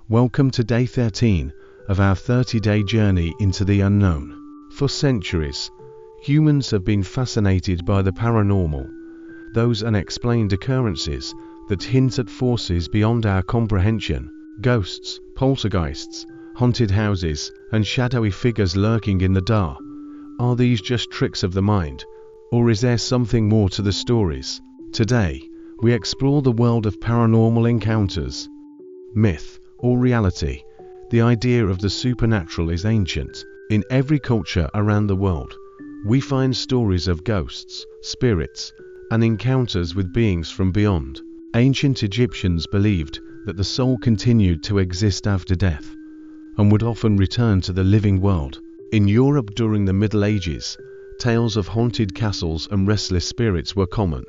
Welcome to day 13 of our 30-day journey into the unknown. For centuries, humans have been fascinated by the paranormal, those unexplained occurrences that hint at forces beyond our comprehension. Ghosts, poltergeists, haunted houses, and shadowy figures lurking in the dark. Are these just tricks of the mind, or is there something more to the stories? Today, we explore the world of paranormal encounters. Myth or reality, the idea of the supernatural is ancient. In every culture around the world, we find stories of ghosts, spirits, and encounters with beings from beyond. Ancient Egyptians believed that the soul continued to exist after death, and would often return to the living world. In Europe during the Middle Ages, tales of haunted castles and restless spirits were common.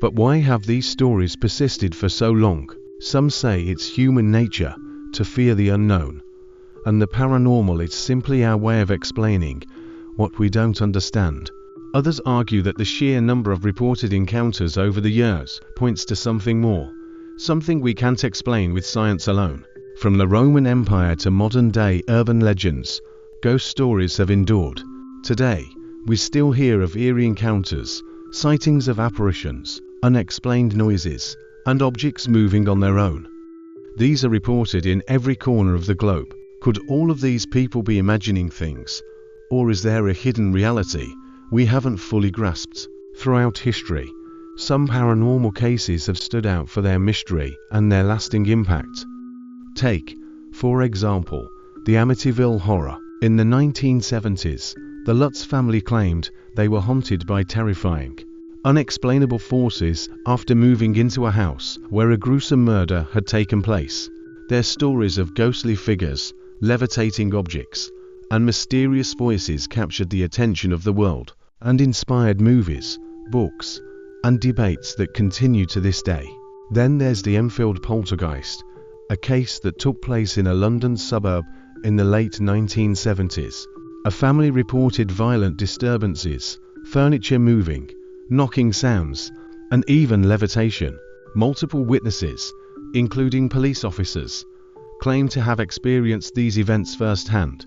But why have these stories persisted for so long? Some say it's human nature to fear the unknown, and the paranormal is simply our way of explaining what we don't understand. Others argue that the sheer number of reported encounters over the years points to something more, something we can't explain with science alone. From the Roman Empire to modern-day urban legends, ghost stories have endured. Today, we still hear of eerie encounters, sightings of apparitions, unexplained noises, and objects moving on their own. These are reported in every corner of the globe. Could all of these people be imagining things? Or is there a hidden reality we haven't fully grasped? Throughout history, some paranormal cases have stood out for their mystery and their lasting impact. Take, for example, the Amityville Horror. In the 1970s, the Lutz family claimed they were haunted by terrifying, unexplainable forces after moving into a house where a gruesome murder had taken place. Their stories of ghostly figures, levitating objects, and mysterious voices captured the attention of the world, and inspired movies, books, and debates that continue to this day. Then there's the Enfield poltergeist, a case that took place in a London suburb in the late 1970s. A family reported violent disturbances, furniture moving, knocking sounds, and even levitation. Multiple witnesses, including police officers, claimed to have experienced these events firsthand.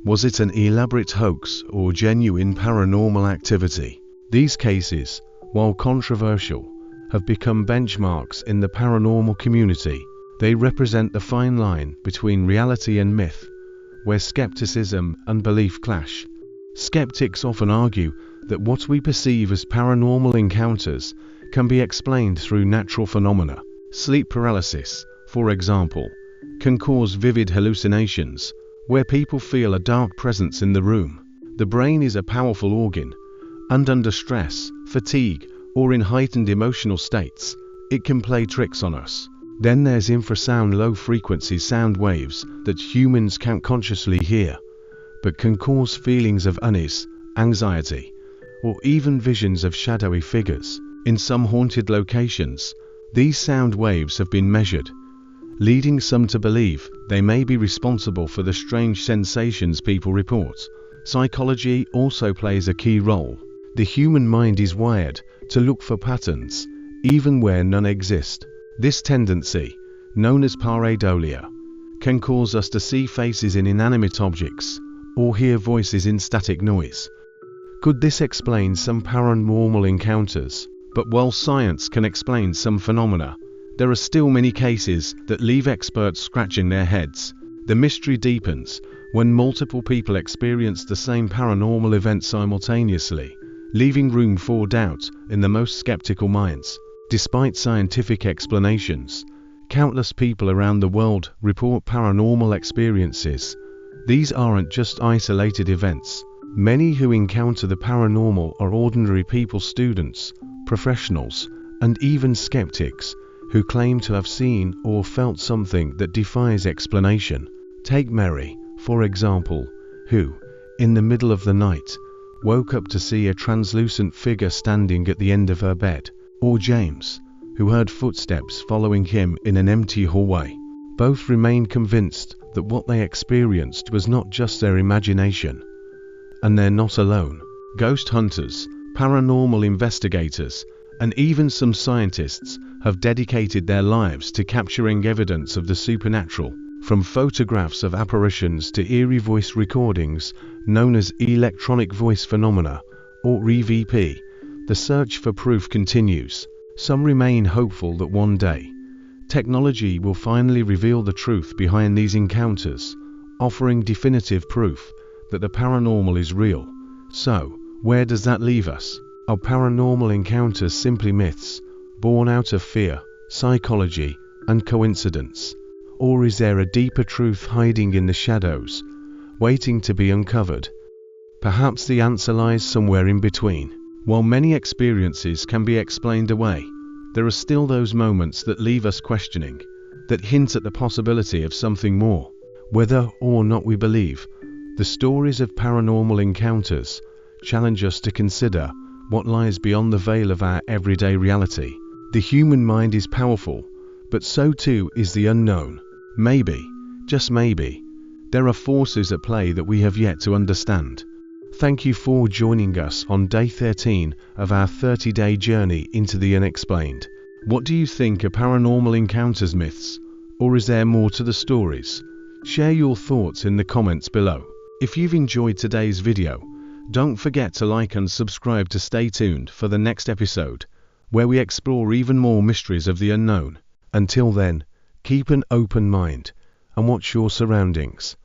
Was it an elaborate hoax or genuine paranormal activity? These cases, while controversial, have become benchmarks in the paranormal community. They represent the fine line between reality and myth, where skepticism and belief clash. Skeptics often argue that what we perceive as paranormal encounters can be explained through natural phenomena. Sleep paralysis, for example, can cause vivid hallucinations, where people feel a dark presence in the room. The brain is a powerful organ, and under stress, fatigue, or in heightened emotional states, it can play tricks on us. Then there's infrasound low-frequency sound waves that humans can't consciously hear, but can cause feelings of unease, anxiety, or even visions of shadowy figures. In some haunted locations, these sound waves have been measured, leading some to believe they may be responsible for the strange sensations people report. Psychology also plays a key role. The human mind is wired to look for patterns, even where none exist. This tendency, known as pareidolia, can cause us to see faces in inanimate objects, or hear voices in static noise. Could this explain some paranormal encounters? But while science can explain some phenomena, there are still many cases that leave experts scratching their heads. The mystery deepens when multiple people experience the same paranormal event simultaneously, leaving room for doubt in the most skeptical minds. Despite scientific explanations, countless people around the world report paranormal experiences. These aren't just isolated events. Many who encounter the paranormal are ordinary people, students, professionals, and even skeptics who claim to have seen or felt something that defies explanation. Take Mary, for example, who, in the middle of the night, woke up to see a translucent figure standing at the end of her bed. Or James, who heard footsteps following him in an empty hallway. Both remained convinced that what they experienced was not just their imagination. And they're not alone. Ghost hunters, paranormal investigators, and even some scientists have dedicated their lives to capturing evidence of the supernatural, from photographs of apparitions to eerie voice recordings known as electronic voice phenomena, or EVP. The search for proof continues. Some remain hopeful that one day, technology will finally reveal the truth behind these encounters, offering definitive proof that the paranormal is real. So, where does that leave us? Are paranormal encounters simply myths, born out of fear, psychology, and coincidence? Or is there a deeper truth hiding in the shadows, waiting to be uncovered? Perhaps the answer lies somewhere in between. While many experiences can be explained away, there are still those moments that leave us questioning, that hint at the possibility of something more. Whether or not we believe, the stories of paranormal encounters challenge us to consider what lies beyond the veil of our everyday reality. The human mind is powerful, but so too is the unknown. Maybe, just maybe, there are forces at play that we have yet to understand. Thank you for joining us on day 13 of our 30-day journey into the unexplained. What do you think are paranormal encounters myths, or is there more to the stories? Share your thoughts in the comments below. If you've enjoyed today's video, don't forget to like and subscribe to stay tuned for the next episode, where we explore even more mysteries of the unknown. Until then, keep an open mind and watch your surroundings.